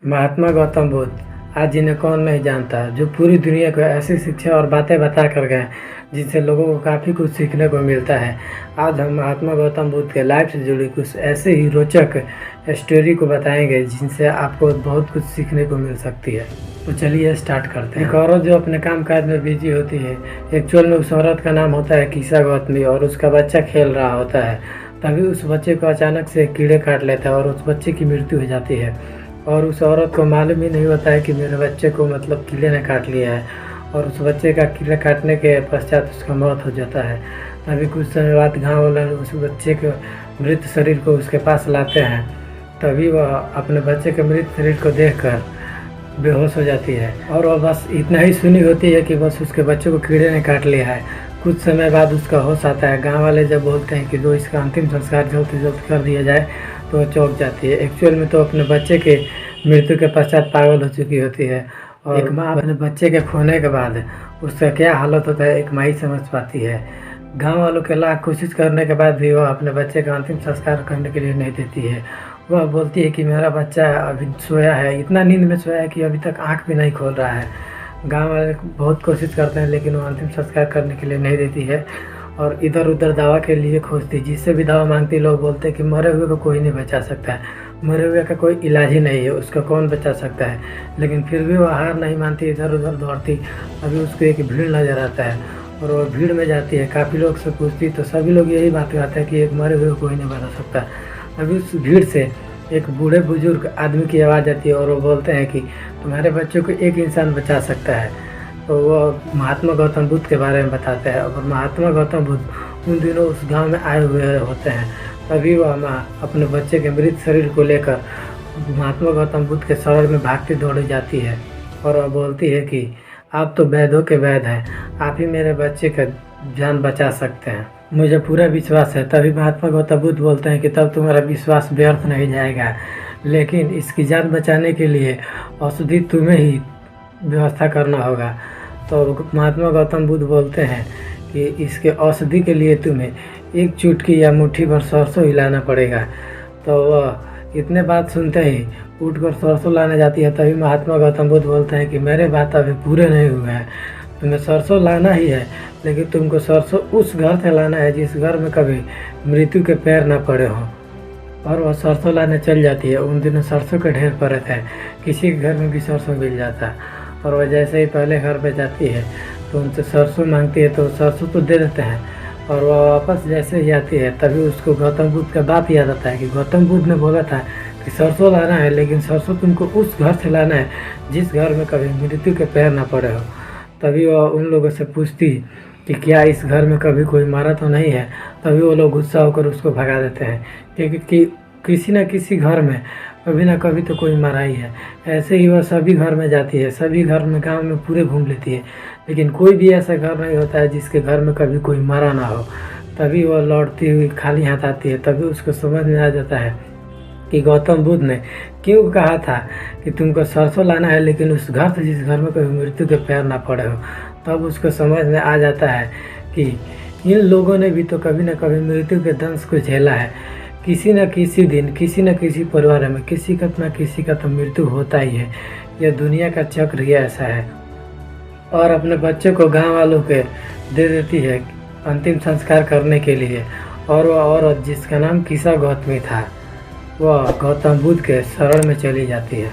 महात्मा गौतम बुद्ध, आज जिन्हें कौन नहीं जानता, जो पूरी दुनिया को ऐसी शिक्षा और बातें बता कर गए जिनसे लोगों को काफ़ी कुछ सीखने को मिलता है। आज हम महात्मा गौतम बुद्ध के लाइफ से जुड़ी कुछ ऐसे ही रोचक स्टोरी को बताएंगे जिनसे आपको बहुत कुछ सीखने को मिल सकती है। तो चलिए स्टार्ट करते हैं। एक औरत जो अपने काम काज में बिजी होती है, एक्चुअल में उस औरत का नाम होता है कीसा गौतमी और उसका बच्चा खेल रहा होता है। तभी उस बच्चे को अचानक से कीड़े काट लेता है और उस बच्चे की मृत्यु हो जाती है। और उस औरत को मालूम ही नहीं होता है कि मेरे बच्चे को मतलब कीड़े ने काट लिया है। और उस बच्चे का कीड़े काटने के पश्चात उसका मौत हो जाता है। तभी कुछ समय बाद गाँव वाले उस बच्चे के मृत शरीर को उसके पास लाते हैं। तभी वह अपने बच्चे के मृत शरीर को देखकर बेहोश हो जाती है और वह बस इतना ही सुनी होती है कि बस उसके बच्चे को कीड़े ने काट लिया है। कुछ समय बाद उसका होश आता है। गांव वाले जब बोलते हैं कि जो इसका अंतिम संस्कार जल्द से जल्द कर दिया जाए तो वह चौंक जाती है। एक्चुअल में तो अपने बच्चे के मृत्यु के पश्चात पागल हो चुकी होती है। और एक माँ अपने बच्चे के खोने के बाद उसका क्या हालत होता है एक माँ ही समझ पाती है। गाँव वालों के लाख कोशिश करने के बाद भी वह अपने बच्चे का अंतिम संस्कार करने के लिए नहीं देती है। वह बोलती है कि मेरा बच्चा अभी सोया है, इतना नींद में सोया है कि अभी तक आँख भी नहीं खोल रहा है। गांव वाले बहुत कोशिश करते हैं लेकिन वो अंतिम संस्कार करने के लिए नहीं देती है और इधर उधर दवा के लिए खोजती। जिससे भी दवा मांगती लोग बोलते हैं कि मरे हुए को कोई नहीं बचा सकता है, मरे हुए का कोई इलाज ही नहीं है, उसको कौन बचा सकता है। लेकिन फिर भी वो हार नहीं मानती, इधर उधर दौड़ती। अभी उसको एक भीड़ नज़र आता है और वो भीड़ में जाती है, काफ़ी लोग से पूछती तो सभी लोग यही बात कहते हैं कि एक मरे हुए को कोई नहीं बचा सकता। अभी उस भीड़ से एक बूढ़े बुजुर्ग आदमी की आवाज़ आती है और वो बोलते हैं कि तुम्हारे बच्चों को एक इंसान बचा सकता है। तो वो महात्मा गौतम बुद्ध के बारे में बताते हैं और महात्मा गौतम बुद्ध उन दिनों उस गांव में आए हुए होते हैं। तभी वह माँ अपने बच्चे के मृत शरीर को लेकर महात्मा गौतम बुद्ध के शरण में भागती दौड़ी जाती है और वह बोलती है कि आप तो वैद्यों के वैद्य हैं, आप ही मेरे बच्चे का जान बचा सकते हैं, मुझे पूरा विश्वास है। तभी महात्मा गौतम बुद्ध बोलते हैं कि तब तुम्हारा विश्वास व्यर्थ नहीं जाएगा, लेकिन इसकी जान बचाने के लिए औषधि तुम्हें ही व्यवस्था करना होगा। तो महात्मा गौतम बुद्ध बोलते हैं कि इसके औषधि के लिए तुम्हें एक चुटकी या मुट्ठी भर सरसों हिलाना पड़ेगा। तो वह इतने बात सुनते ही उठ कर सरसों लाने जाती है। तभी महात्मा गौतम बुद्ध बोलते हैं कि मेरे बात अभी पूरे नहीं हुए हैं, तुम्हें सरसों लाना ही है, लेकिन तुमको सरसों उस घर से लाना है जिस घर में कभी मृत्यु के पैर ना पड़े हों। और वह सरसों लाने चल जाती है। उन दिनों सरसों के ढेर पड़े थे, किसी के घर में भी सरसों मिल जाता। और वह जैसे ही पहले घर पे जाती है तो उनसे सरसों मांगती है तो सरसों तो दे देते हैं। और वह वापस जैसे ही आती है तभी उसको गौतम बुद्ध का बात याद आता है कि गौतम बुद्ध ने बोला था कि सरसों लाना है, लेकिन सरसों तुमको उस घर से लाना है जिस घर में कभी मृत्यु के पैर ना पड़े हो। तभी वह उन लोगों से पूछती कि क्या इस घर में कभी कोई मारा तो नहीं है। तभी वो लोग गुस्सा होकर उसको भगा देते हैं क्योंकि किसी न किसी घर में कभी ना कभी तो कोई मारा ही है। ऐसे ही वह सभी घर में जाती है, सभी घर में गांव में पूरे घूम लेती है, लेकिन कोई भी ऐसा घर नहीं होता है जिसके घर में कभी कोई मारा ना हो। तभी वह लौटती हुई खाली हाथ आती है। तभी उसको समझ में आ जाता है कि गौतम बुद्ध ने क्यों कहा था कि तुमको सरसों लाना है, लेकिन उस घर से जिस घर में कभी मृत्यु के पैर ना पड़े हो। तब उसको समझ में आ जाता है कि इन लोगों ने भी तो कभी न कभी मृत्यु के दंश को झेला है। किसी न किसी दिन किसी न किसी परिवार में किसी का न किसी का तो मृत्यु होता ही है। यह दुनिया का चक्र ही ऐसा है। और अपने बच्चे को गांव वालों के दे देती है अंतिम संस्कार करने के लिए। और वह औरत जिसका नाम कीसा गौतमी था वह गौतम बुद्ध के शरण में चली जाती है।